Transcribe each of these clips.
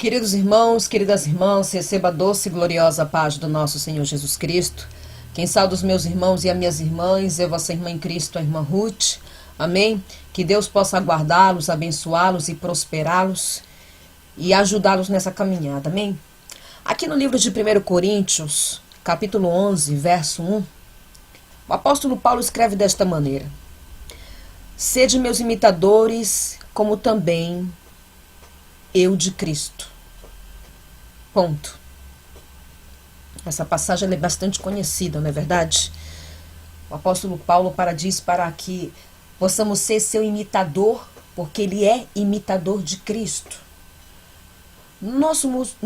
Queridos irmãos, queridas irmãs, receba a doce e gloriosa paz do nosso Senhor Jesus Cristo. Quem saúda os meus irmãos e as minhas irmãs é vossa irmã em Cristo, a irmã Ruth. Amém? Que Deus possa guardá-los, abençoá-los e prosperá-los e ajudá-los nessa caminhada. Amém? Aqui no livro de 1 Coríntios, capítulo 11, verso 1, o apóstolo Paulo escreve desta maneira: Sede meus imitadores, como também eu de Cristo. Ponto. Essa passagem é bastante conhecida, não é verdade? O apóstolo Paulo diz para que possamos ser seu imitador, porque ele é imitador de Cristo. No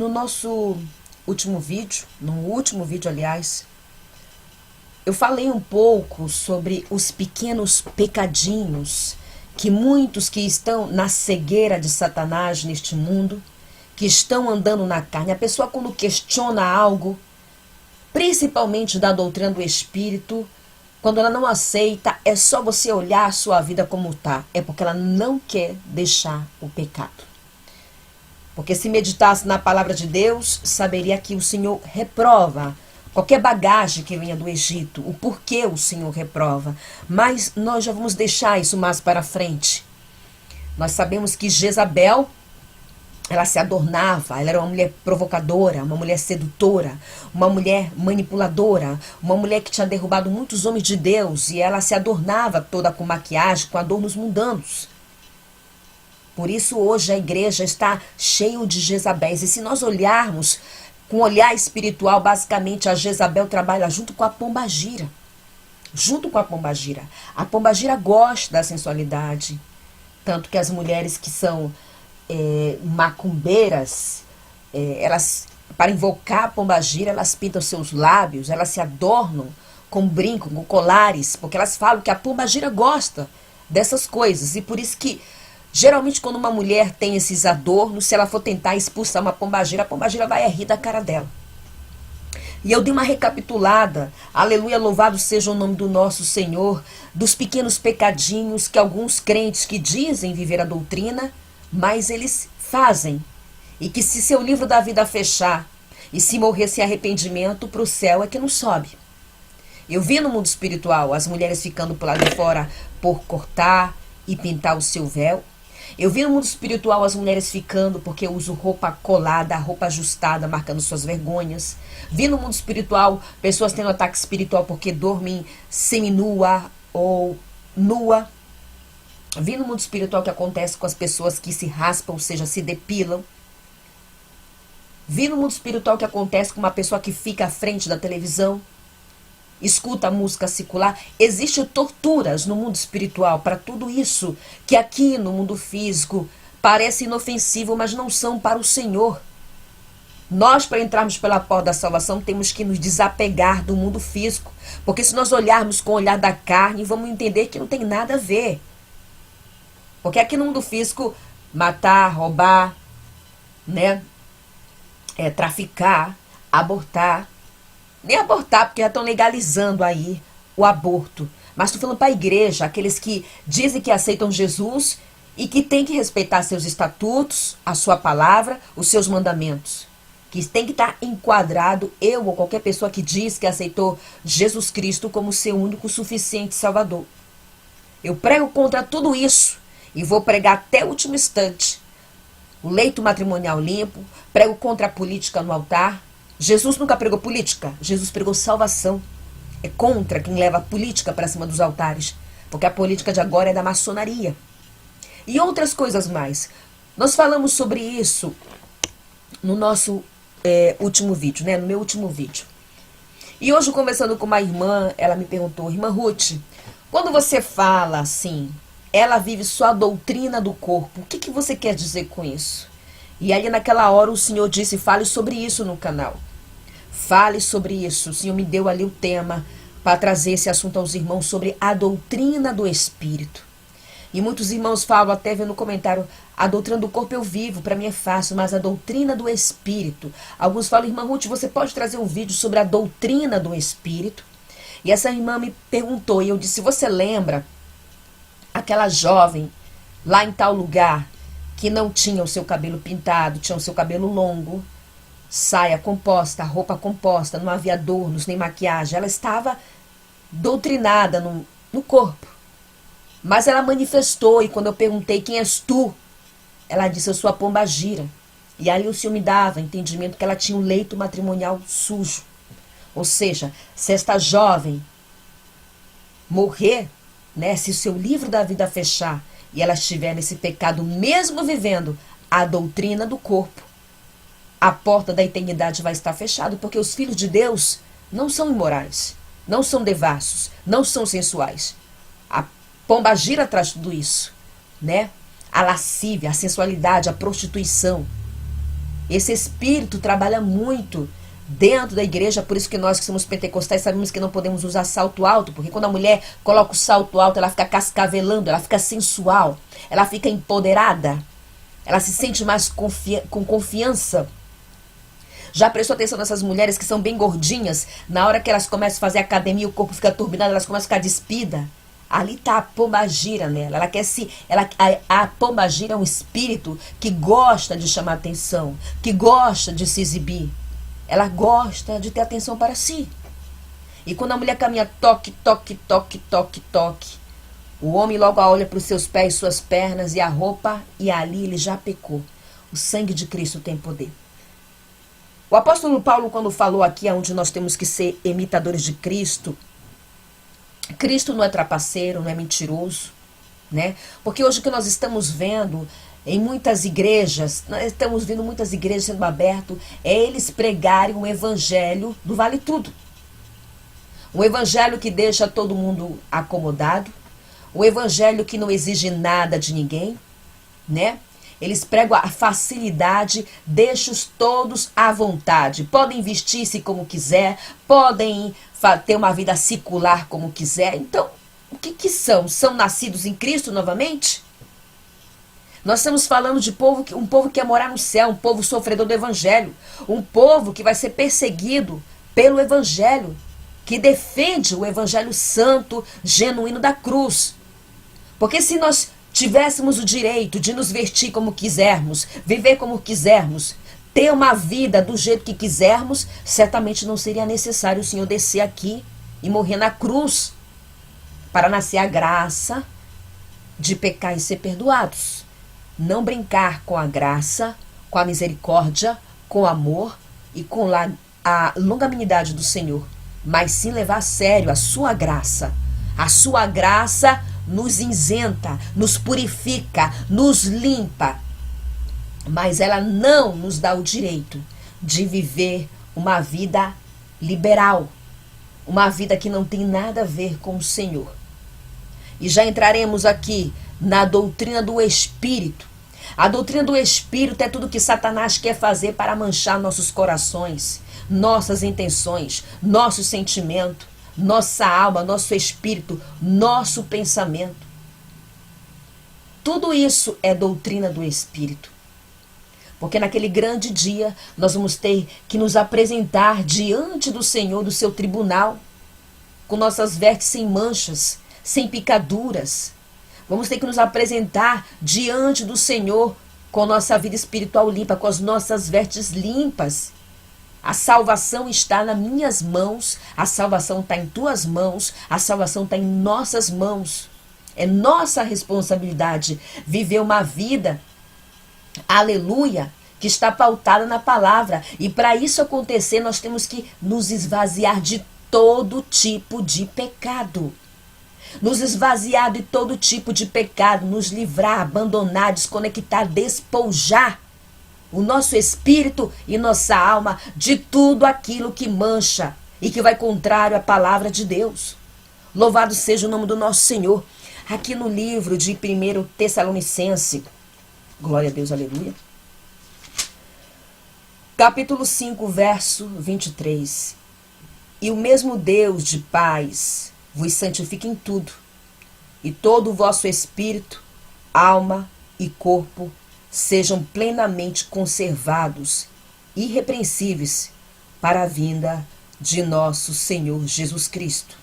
nosso último vídeo, aliás, eu falei um pouco sobre os pequenos pecadinhos que muitos que estão na cegueira de Satanás neste mundo, que estão andando na carne. A pessoa, quando questiona algo, principalmente da doutrina do Espírito, quando ela não aceita, é só você olhar a sua vida como está. É porque ela não quer deixar o pecado. Porque se meditasse na palavra de Deus, saberia que o Senhor reprova qualquer bagagem que venha do Egito, o porquê o Senhor reprova. Mas nós já vamos deixar isso mais para frente. Nós sabemos que Jezabel, ela se adornava, ela era uma mulher provocadora, uma mulher sedutora, uma mulher manipuladora, uma mulher que tinha derrubado muitos homens de Deus, e ela se adornava toda com maquiagem, com adornos mundanos. Por isso hoje a igreja está cheia de Jezabéis, e se nós olharmos com um olhar espiritual, basicamente a Jezabel trabalha junto com a pombagira. Junto com a pombagira. A pombagira gosta da sensualidade, tanto que as mulheres que são macumbeiras, elas, para invocar a pombagira, elas pintam seus lábios, elas se adornam com brinco, com colares, porque elas falam que a pombagira gosta dessas coisas. E por isso que, geralmente, quando uma mulher tem esses adornos, se ela for tentar expulsar uma pombagira, a pombagira vai rir da cara dela. E eu dei uma recapitulada, aleluia, louvado seja o nome do nosso Senhor, dos pequenos pecadinhos que alguns crentes que dizem viver a doutrina, mas eles fazem. E que se seu livro da vida fechar e se morrer sem arrependimento, para o céu é que não sobe. Eu vi no mundo espiritual as mulheres ficando por lá de fora por cortar e pintar o seu véu. Eu vi no mundo espiritual as mulheres ficando porque usam roupa colada, roupa ajustada, marcando suas vergonhas. Vi no mundo espiritual pessoas tendo ataque espiritual porque dormem seminua ou nua. Vi no mundo espiritual o que acontece com as pessoas que se raspam, ou seja, se depilam. Vi no mundo espiritual o que acontece com uma pessoa que fica à frente da televisão, escuta a música secular. Existem torturas no mundo espiritual para tudo isso, que aqui no mundo físico parece inofensivo, mas não são para o Senhor. Nós, para entrarmos pela porta da salvação, temos que nos desapegar do mundo físico, porque se nós olharmos com o olhar da carne, vamos entender que não tem nada a ver. Porque aqui no mundo físico, matar, roubar, né, traficar, abortar, nem abortar, porque já estão legalizando aí o aborto. Mas estou falando para a igreja, aqueles que dizem que aceitam Jesus e que têm que respeitar seus estatutos, a sua palavra, os seus mandamentos. Que tem que estar enquadrado, eu ou qualquer pessoa que diz que aceitou Jesus Cristo como seu único suficiente Salvador. Eu prego contra tudo isso. E vou pregar até o último instante. O leito matrimonial limpo. Prego contra a política no altar. Jesus nunca pregou política. Jesus pregou salvação. É contra quem leva a política para cima dos altares. Porque a política de agora é da maçonaria. E outras coisas mais. Nós falamos sobre isso no nosso último vídeo, né? No meu último vídeo. E hoje, conversando com uma irmã, ela me perguntou: Irmã Ruth, quando você fala assim, ela vive só a doutrina do corpo, o que você quer dizer com isso? E aí naquela hora o Senhor disse: fale sobre isso no canal. Fale sobre isso. O Senhor me deu ali o tema para trazer esse assunto aos irmãos sobre a doutrina do Espírito. E muitos irmãos falam, até vendo no comentário, a doutrina do corpo eu vivo, para mim é fácil, mas a doutrina do Espírito. Alguns falam: Irmã Ruth, você pode trazer um vídeo sobre a doutrina do Espírito? E essa irmã me perguntou, e eu disse: você lembra aquela jovem lá em tal lugar que não tinha o seu cabelo pintado, tinha o seu cabelo longo, saia composta, roupa composta, não havia adornos nem maquiagem. Ela estava doutrinada no corpo. Mas ela manifestou, e quando eu perguntei: quem és tu? Ela disse: eu sou a Pombagira. E ali o Senhor me dava entendimento que ela tinha um leito matrimonial sujo. Ou seja, se esta jovem morrer, né, se o seu livro da vida fechar e ela estiver nesse pecado, mesmo vivendo a doutrina do corpo, a porta da eternidade vai estar fechada, porque os filhos de Deus não são imorais, não são devassos, não são sensuais. A pombagira traz tudo isso, né? A lascívia, a sensualidade, a prostituição. Esse espírito trabalha muito dentro da igreja, por isso que nós que somos pentecostais sabemos que não podemos usar salto alto, porque quando a mulher coloca o salto alto, ela fica cascavelando, ela fica sensual, ela fica empoderada, ela se sente mais com confiança. Já prestou atenção nessas mulheres que são bem gordinhas? Na hora que elas começam a fazer academia, o corpo fica turbinado, elas começam a ficar despida. Ali está a pombagira nela. Ela quer se. A pombagira é um espírito que gosta de chamar atenção, que gosta de se exibir. Ela gosta de ter atenção para si. E quando a mulher caminha toque, toque, toque, toque, toque, o homem logo olha para os seus pés, suas pernas e a roupa, e ali ele já pecou. O sangue de Cristo tem poder. O apóstolo Paulo, quando falou aqui onde nós temos que ser imitadores de Cristo, Cristo não é trapaceiro, não é mentiroso, né? Porque hoje o que nós estamos vendo em muitas igrejas, nós estamos vendo muitas igrejas sendo abertas, é eles pregarem um evangelho do vale tudo. Um evangelho que deixa todo mundo acomodado, um evangelho que não exige nada de ninguém, né? Eles pregam a facilidade, deixa-os todos à vontade. Podem vestir-se como quiser, podem ter uma vida secular como quiser. Então, o que são? São nascidos em Cristo novamente? Nós estamos falando de um povo que quer morar no céu, um povo sofredor do evangelho, um povo que vai ser perseguido pelo evangelho, que defende o evangelho santo, genuíno da cruz. Porque se nós tivéssemos o direito de nos vestir como quisermos, viver como quisermos, ter uma vida do jeito que quisermos, certamente não seria necessário o Senhor descer aqui e morrer na cruz para nascer a graça de pecar e ser perdoados. Não brincar com a graça, com a misericórdia, com o amor e com a longanimidade do Senhor, mas sim levar a sério a sua graça. A sua graça nos isenta, nos purifica, nos limpa, mas ela não nos dá o direito de viver uma vida liberal, uma vida que não tem nada a ver com o Senhor. E já entraremos aqui na doutrina do Espírito. A doutrina do Espírito é tudo que Satanás quer fazer para manchar nossos corações, nossas intenções, nosso sentimento, nossa alma, nosso espírito, nosso pensamento. Tudo isso é doutrina do Espírito. Porque naquele grande dia nós vamos ter que nos apresentar diante do Senhor, do seu tribunal, com nossas vestes sem manchas, sem picaduras. Vamos ter que nos apresentar diante do Senhor com nossa vida espiritual limpa, com as nossas vestes limpas. A salvação está nas minhas mãos, a salvação está em tuas mãos, a salvação está em nossas mãos. É nossa responsabilidade viver uma vida, aleluia, que está pautada na palavra. E para isso acontecer, nós temos que nos esvaziar de todo tipo de pecado. Nos esvaziar de todo tipo de pecado, nos livrar, abandonar, desconectar, despojar o nosso espírito e nossa alma de tudo aquilo que mancha e que vai contrário à palavra de Deus. Louvado seja o nome do nosso Senhor. Aqui no livro de 1 Tessalonicenses, glória a Deus, aleluia. Capítulo 5, verso 23. E o mesmo Deus de paz vos santifique em tudo, e todo o vosso espírito, alma e corpo sejam plenamente conservados, irrepreensíveis, para a vinda de nosso Senhor Jesus Cristo.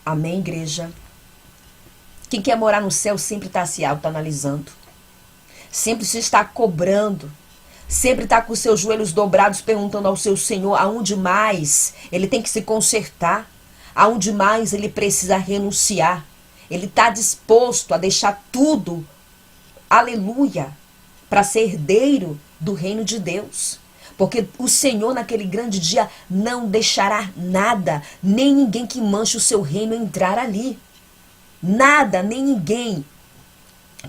Amém, igreja? Quem quer morar no céu sempre está se autoanalisando. sempre se está cobrando, sempre está com seus joelhos dobrados perguntando ao seu Senhor aonde mais ele tem que se consertar, aonde mais ele precisa renunciar. Ele está disposto a deixar tudo, aleluia, para ser herdeiro do reino de Deus. Porque o Senhor naquele grande dia não deixará nada, nem ninguém que manche o seu reino entrar ali. Nada, nem ninguém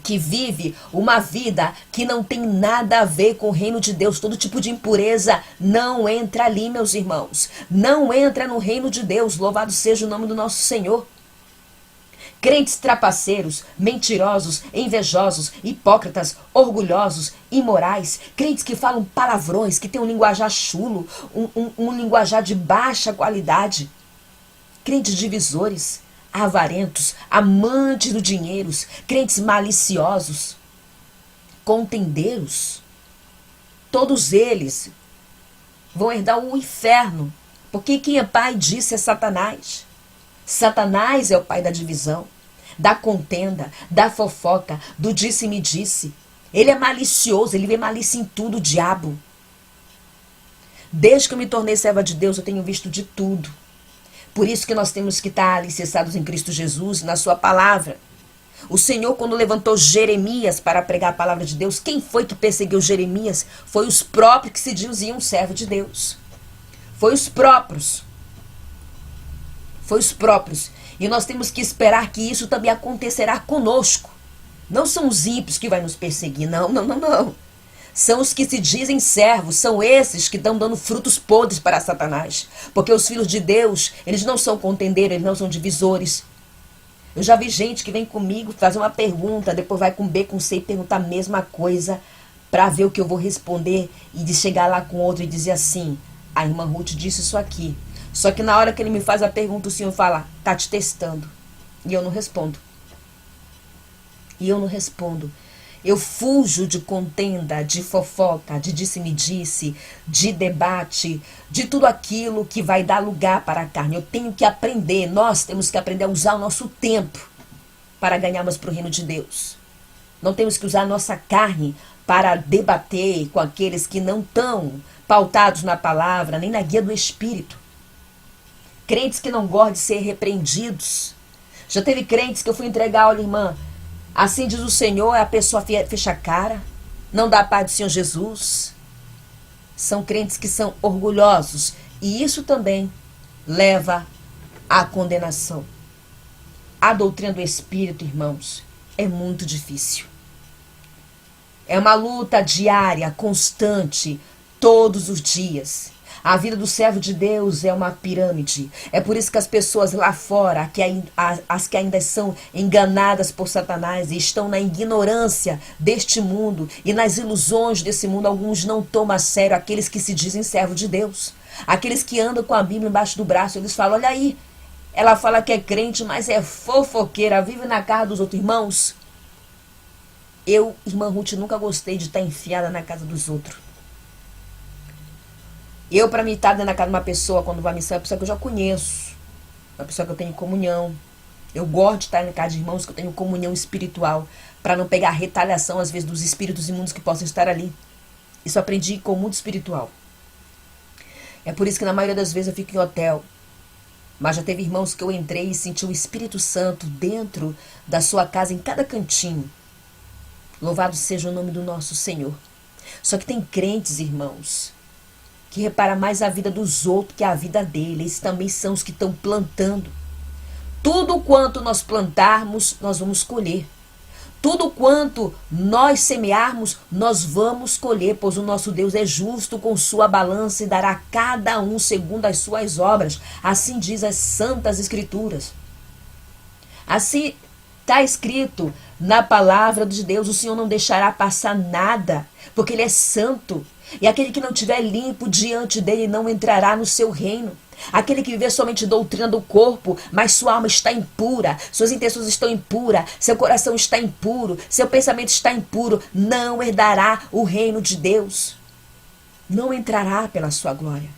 que vive uma vida que não tem nada a ver com o reino de Deus, todo tipo de impureza não entra ali, meus irmãos. Não entra no reino de Deus, louvado seja o nome do nosso Senhor. Crentes trapaceiros, mentirosos, invejosos, hipócritas, orgulhosos, imorais, crentes que falam palavrões, que têm um linguajar chulo, um linguajar de baixa qualidade, crentes divisores, avarentos, amantes do dinheiro, crentes maliciosos, contendeiros, todos eles vão herdar o inferno, porque quem é pai disso é Satanás. Satanás é o pai da divisão, da contenda, da fofoca, do disse-me-disse. Ele é malicioso, ele vê malícia em tudo, o diabo. Desde que eu me tornei serva de Deus, eu tenho visto de tudo. Por isso que nós temos que estar alicerçados em Cristo Jesus, na sua palavra. O Senhor, quando levantou Jeremias para pregar a palavra de Deus, quem foi que perseguiu Jeremias? Foi os próprios que se diziam servo de Deus. Foi os próprios. Foi os próprios. E nós temos que esperar que isso também acontecerá conosco. Não são os ímpios que vai nos perseguir, não, não, não, não. São os que se dizem servos, são esses que estão dando frutos podres para Satanás. Porque os filhos de Deus, eles não são contendeiros, eles não são divisores. Eu já vi gente que vem comigo fazer uma pergunta, depois vai com B, com C e perguntar a mesma coisa para ver o que eu vou responder e de chegar lá com outro e dizer assim, a irmã Ruth disse isso aqui. Só que na hora que ele me faz a pergunta, o Senhor fala, tá te testando. E eu não respondo. E eu não respondo. Eu fujo de contenda, de fofoca, de disse-me-disse, de debate, de tudo aquilo que vai dar lugar para a carne. Eu tenho que aprender, nós temos que aprender a usar o nosso tempo para ganharmos para o reino de Deus. Não temos que usar a nossa carne para debater com aqueles que não estão pautados na palavra, nem na guia do Espírito. Crentes que não gostam de ser repreendidos. Já teve crentes que eu fui entregar, olha, irmã, assim diz o Senhor, a pessoa fecha a cara, não dá a paz do Senhor Jesus. São crentes que são orgulhosos. E isso também leva à condenação. A doutrina do Espírito, irmãos, é muito difícil. É uma luta diária, constante, todos os dias. A vida do servo de Deus é uma pirâmide. É por isso que as pessoas lá fora, as que ainda são enganadas por Satanás e estão na ignorância deste mundo e nas ilusões desse mundo, alguns não tomam a sério aqueles que se dizem servo de Deus. Aqueles que andam com a Bíblia embaixo do braço, eles falam, olha aí, ela fala que é crente, mas é fofoqueira, vive na casa dos outros irmãos. Eu, irmã Ruth, nunca gostei de estar enfiada na casa dos outros. Eu, para mim, estar dentro da casa de uma pessoa, quando vai à missão, é uma pessoa que eu já conheço. Uma pessoa que eu tenho comunhão. Eu gosto de estar na casa de irmãos que eu tenho comunhão espiritual. Para não pegar retaliação, às vezes, dos espíritos imundos que possam estar ali. Isso eu aprendi com o mundo espiritual. É por isso que, na maioria das vezes, eu fico em hotel. Mas já teve irmãos que eu entrei e senti o Espírito Santo dentro da sua casa, em cada cantinho. Louvado seja o nome do nosso Senhor. Só que tem crentes, irmãos, que repara mais a vida dos outros que a vida dele. Eles também são os que estão plantando. Tudo quanto nós plantarmos, nós vamos colher. Tudo quanto nós semearmos, nós vamos colher, pois o nosso Deus é justo com sua balança e dará a cada um segundo as suas obras. Assim diz as Santas Escrituras. Assim está escrito na palavra de Deus, o Senhor não deixará passar nada, porque Ele é santo. E aquele que não estiver limpo diante dele não entrará no seu reino. Aquele que viver somente doutrina do corpo, mas sua alma está impura, suas intenções estão impuras, seu coração está impuro, seu pensamento está impuro, não herdará o reino de Deus. Não entrará pela sua glória.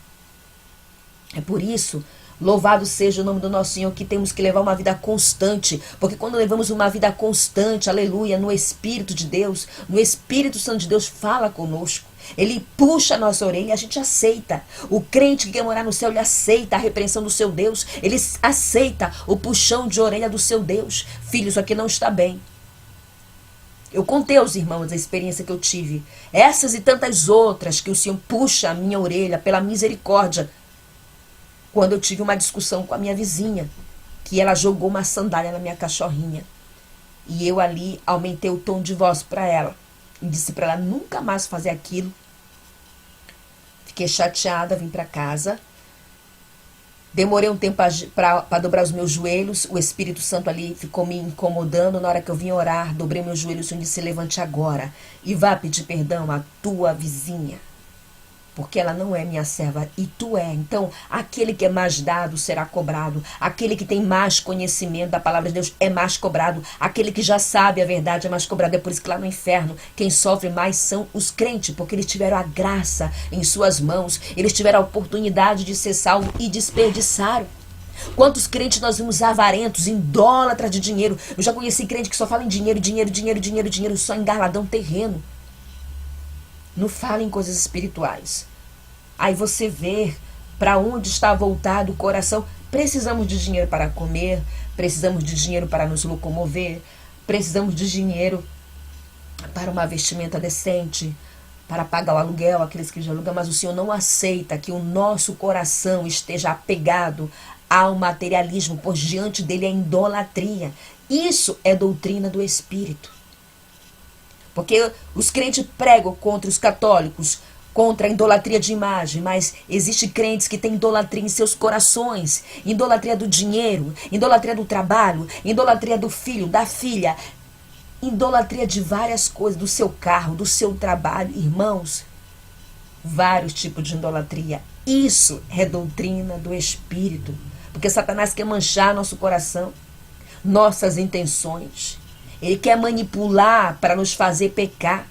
É por isso, Louvado seja o nome do nosso Senhor, que temos que levar uma vida constante, porque quando levamos uma vida constante, aleluia, no Espírito de Deus, no Espírito Santo de Deus fala conosco. Ele puxa a nossa orelha e a gente aceita. O crente que quer morar no céu, ele aceita a repreensão do seu Deus. Ele aceita o puxão de orelha do seu Deus. Filho, isso aqui não está bem. Eu contei aos irmãos a experiência que eu tive. Essas e tantas outras que o Senhor puxa a minha orelha pela misericórdia. Quando eu tive uma discussão com a minha vizinha, que ela jogou uma sandália na minha cachorrinha. E eu ali aumentei o tom de voz para ela. E disse para ela nunca mais fazer aquilo. Fiquei chateada, vim para casa. Demorei um tempo para dobrar os meus joelhos. O Espírito Santo ali ficou me incomodando. Na hora que eu vim orar, dobrei meus joelhos e disse: levante agora e vá pedir perdão à tua vizinha. Porque ela não é minha serva e tu é. Então, aquele que é mais dado será cobrado. Aquele que tem mais conhecimento da palavra de Deus é mais cobrado. Aquele que já sabe a verdade é mais cobrado. É por isso que lá no inferno, quem sofre mais são os crentes, porque eles tiveram a graça em suas mãos. Eles tiveram a oportunidade de ser salvos e desperdiçaram. Quantos crentes nós vimos avarentos, idólatras de dinheiro. Eu já conheci crente que só fala em dinheiro, dinheiro, dinheiro, dinheiro, dinheiro, só em garladão terreno. Não fala em coisas espirituais. Aí você vê para onde está voltado o coração. Precisamos de dinheiro para comer, precisamos de dinheiro para nos locomover, precisamos de dinheiro para uma vestimenta decente, para pagar o aluguel, aqueles que já alugam, mas o Senhor não aceita que o nosso coração esteja apegado ao materialismo, pois diante dele é idolatria. Isso é doutrina do Espírito. Porque os crentes pregam contra os católicos, contra a idolatria de imagem, mas existem crentes que têm idolatria em seus corações, idolatria do dinheiro, idolatria do trabalho, idolatria do filho, da filha, idolatria de várias coisas, do seu carro, do seu trabalho, irmãos, vários tipos de idolatria. Isso é doutrina do Espírito, porque Satanás quer manchar nosso coração, nossas intenções. Ele quer manipular para nos fazer pecar.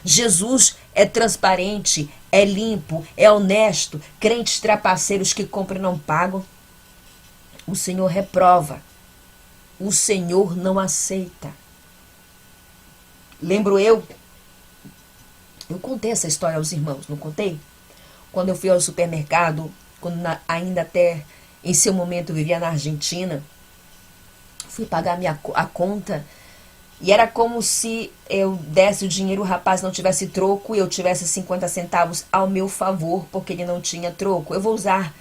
Jesus é transparente, é limpo, é honesto. Crentes trapaceiros que compram e não pagam. O Senhor reprova. O Senhor não aceita. Lembro eu contei essa história aos irmãos, não contei? Quando eu fui ao supermercado, quando ainda até em seu momento eu vivia na Argentina, fui pagar a conta. E era como se eu desse o dinheiro, o rapaz não tivesse troco e eu tivesse 50 centavos ao meu favor, porque ele não tinha troco. Eu vou usar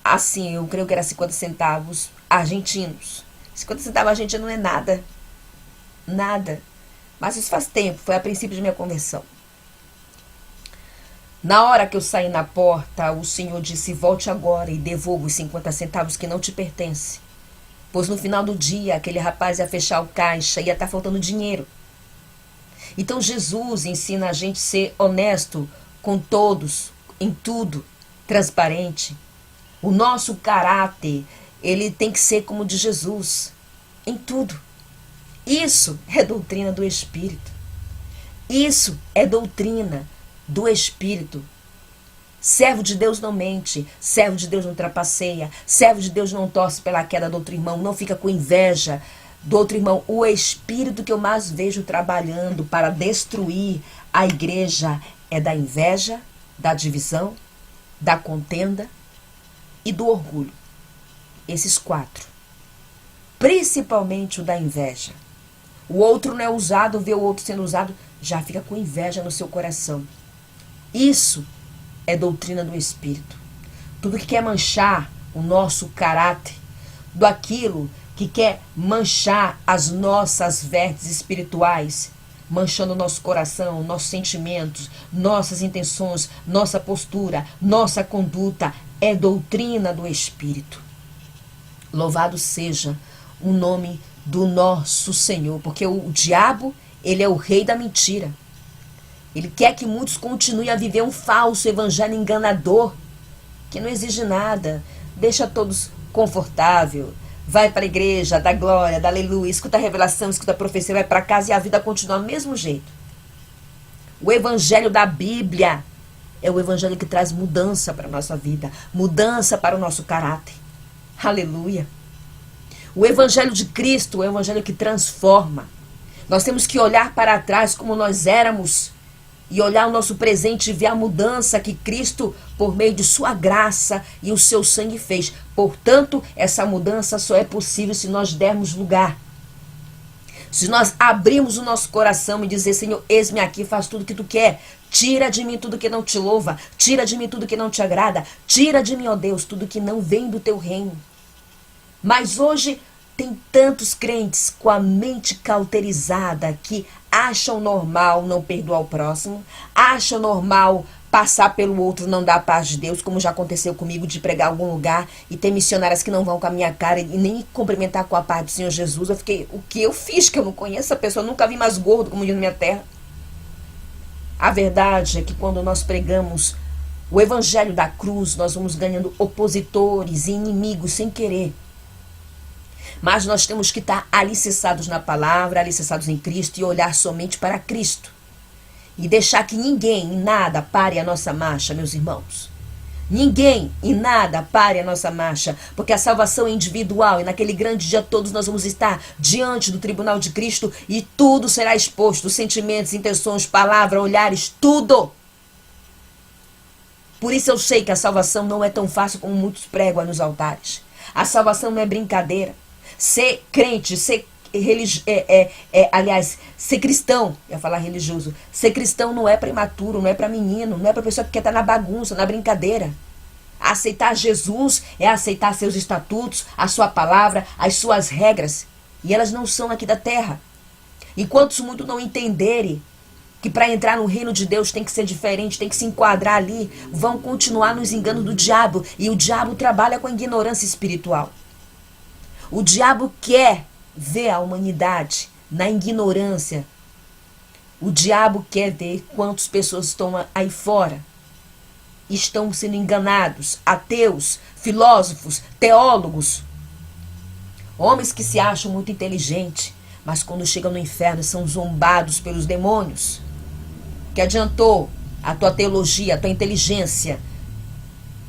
assim, eu creio que era 50 centavos argentinos. 50 centavos argentinos não é nada. Nada. Mas isso faz tempo, foi a princípio de minha conversão. Na hora que eu saí na porta, o Senhor disse: volte agora e devolva os 50 centavos que não te pertencem. Pois no final do dia, aquele rapaz ia fechar o caixa e ia estar faltando dinheiro. Então Jesus ensina a gente a ser honesto com todos, em tudo, transparente. O nosso caráter, ele tem que ser como o de Jesus, em tudo. Isso é doutrina do Espírito. Isso é doutrina do Espírito. Servo de Deus não mente, servo de Deus não trapaceia, servo de Deus não torce pela queda do outro irmão, não fica com inveja do outro irmão. O espírito que eu mais vejo trabalhando para destruir a igreja é da inveja, da divisão, da contenda e do orgulho. Esses 4. Principalmente o da inveja. O outro não é usado, vê o outro sendo usado, já fica com inveja no seu coração. Isso é doutrina do Espírito. Tudo que quer manchar o nosso caráter, do aquilo que quer manchar as nossas vestes espirituais, manchando o nosso coração, nossos sentimentos, nossas intenções, nossa postura, nossa conduta, é doutrina do Espírito. Louvado seja o nome do nosso Senhor, porque o diabo, ele é o rei da mentira. Ele quer que muitos continuem a viver um falso evangelho enganador, que não exige nada, deixa todos confortável, vai para a igreja, dá glória, dá aleluia, escuta a revelação, escuta a profecia, vai para casa e a vida continua do mesmo jeito. O evangelho da Bíblia é o evangelho que traz mudança para a nossa vida, mudança para o nosso caráter. Aleluia. O Evangelho de Cristo é o Evangelho que transforma. Nós temos que olhar para trás como nós éramos e olhar o nosso presente e ver a mudança que Cristo, por meio de sua graça e o seu sangue, fez. Portanto, essa mudança só é possível se nós dermos lugar. Se nós abrirmos o nosso coração e dizer: Senhor, eis-me aqui, faz tudo o que tu quer. Tira de mim tudo que não te louva. Tira de mim tudo que não te agrada. Tira de mim, ó Deus, tudo que não vem do teu reino. Mas hoje tem tantos crentes com a mente cauterizada que acham normal não perdoar o próximo, acham normal passar pelo outro, não dar a paz de Deus, como já aconteceu comigo de pregar em algum lugar e ter missionárias que não vão com a minha cara e nem cumprimentar com a paz do Senhor Jesus. Eu fiquei, o que eu fiz que eu não conheço a pessoa? Eu nunca vi mais gordo como diz na minha terra. A verdade é que quando nós pregamos o evangelho da cruz, nós vamos ganhando opositores e inimigos sem querer. Mas nós temos que estar alicerçados na palavra, alicerçados em Cristo e olhar somente para Cristo. E deixar que ninguém e nada pare a nossa marcha, meus irmãos. Ninguém e nada pare a nossa marcha, porque a salvação é individual e naquele grande dia todos nós vamos estar diante do tribunal de Cristo e tudo será exposto, sentimentos, intenções, palavras, olhares, tudo. Por isso eu sei que a salvação não é tão fácil como muitos pregam nos altares. A salvação não é brincadeira. Ser crente, ser ser cristão, ia falar religioso, ser cristão não é para imaturo, não é para menino, não é para pessoa que quer estar na bagunça, na brincadeira. Aceitar Jesus é aceitar seus estatutos, a sua palavra, as suas regras, e elas não são aqui da terra. Enquanto muitos não entenderem que para entrar no reino de Deus tem que ser diferente, tem que se enquadrar ali, vão continuar nos enganos do diabo, e o diabo trabalha com a ignorância espiritual. O diabo quer ver a humanidade na ignorância. O diabo quer ver quantas pessoas estão aí fora. Estão sendo enganados. Ateus, filósofos, teólogos. Homens que se acham muito inteligentes, mas quando chegam no inferno são zombados pelos demônios. Que adiantou a tua teologia, a tua inteligência?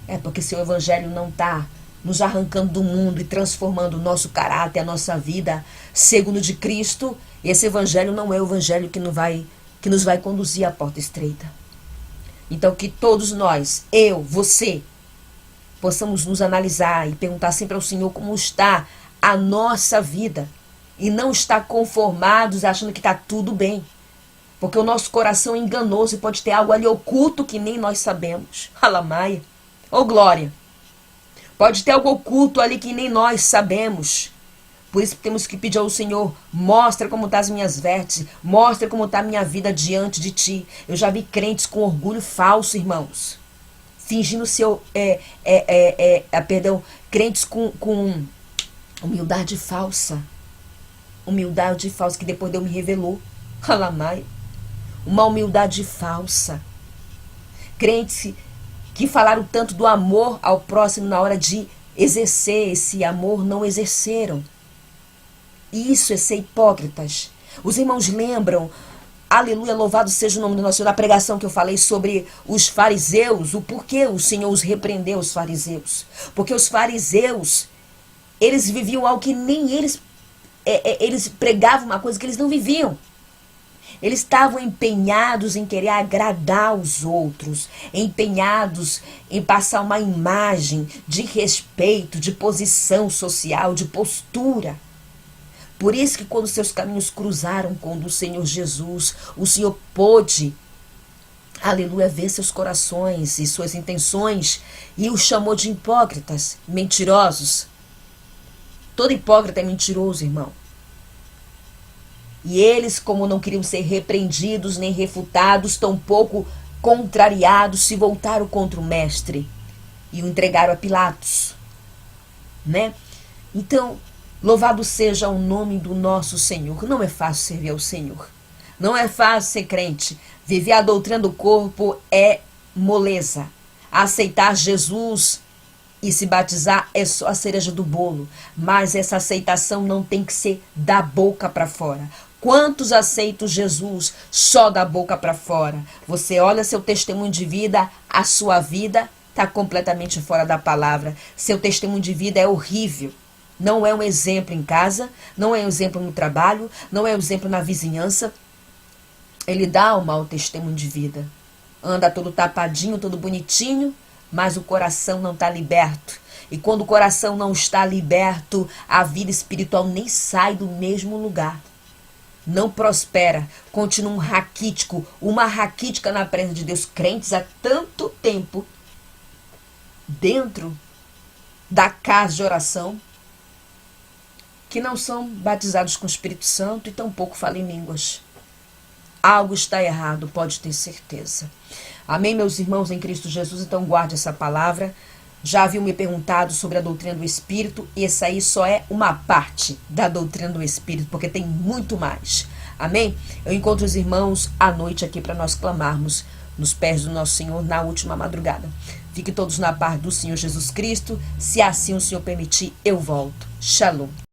É porque seu evangelho não está nos arrancando do mundo e transformando o nosso caráter, a nossa vida, segundo de Cristo. Esse evangelho não é o evangelho que nos vai conduzir à porta estreita. Então que todos nós, eu, você, possamos nos analisar e perguntar sempre ao Senhor como está a nossa vida. E não estar conformados achando que está tudo bem. Porque o nosso coração é enganoso e pode ter algo ali oculto que nem nós sabemos. Alamaia. Ô glória. Pode ter algo oculto ali que nem nós sabemos. Por isso temos que pedir ao Senhor: mostra como estão as minhas vestes, mostra como está a minha vida diante de ti. Eu já vi crentes com orgulho falso, irmãos. Fingindo crentes com humildade falsa. Humildade falsa que depois Deus me revelou. Alamai. Uma humildade falsa. Crentes que falaram tanto do amor ao próximo na hora de exercer esse amor, não exerceram. Isso é ser hipócritas. Os irmãos lembram, aleluia, louvado seja o nome do nosso Senhor, da pregação que eu falei sobre os fariseus, o porquê o Senhor os repreendeu, os fariseus. Porque os fariseus, eles viviam algo que nem eles pregavam uma coisa que eles não viviam. Eles estavam empenhados em querer agradar os outros, empenhados em passar uma imagem de respeito, de posição social, de postura. Por isso que quando seus caminhos cruzaram com o do Senhor Jesus, o Senhor pôde, aleluia, ver seus corações e suas intenções e os chamou de hipócritas, mentirosos. Todo hipócrita é mentiroso, irmão. E eles, como não queriam ser repreendidos nem refutados, tampouco contrariados, se voltaram contra o mestre e o entregaram a Pilatos, né? Então, louvado seja o nome do nosso Senhor. Não é fácil servir ao Senhor. Não é fácil ser crente. Viver a doutrina do corpo é moleza. Aceitar Jesus e se batizar é só a cereja do bolo. Mas essa aceitação não tem que ser da boca para fora. Quantos aceitam Jesus só da boca para fora? Você olha seu testemunho de vida, a sua vida está completamente fora da palavra. Seu testemunho de vida é horrível. Não é um exemplo em casa, não é um exemplo no trabalho, não é um exemplo na vizinhança. Ele dá um mau testemunho de vida. Anda todo tapadinho, todo bonitinho, mas o coração não está liberto. E quando o coração não está liberto, a vida espiritual nem sai do mesmo lugar. Não prospera, continua um raquítico, uma raquítica na presença de Deus. Crentes há tanto tempo dentro da casa de oração que não são batizados com o Espírito Santo e tampouco falam em línguas. Algo está errado, pode ter certeza. Amém, meus irmãos em Cristo Jesus? Então guarde essa palavra. Já haviam me perguntado sobre a doutrina do Espírito, e essa aí só é uma parte da doutrina do Espírito, porque tem muito mais. Amém? Eu encontro os irmãos à noite aqui para nós clamarmos nos pés do nosso Senhor na última madrugada. Fiquem todos na paz do Senhor Jesus Cristo. Se assim o Senhor permitir, eu volto. Shalom.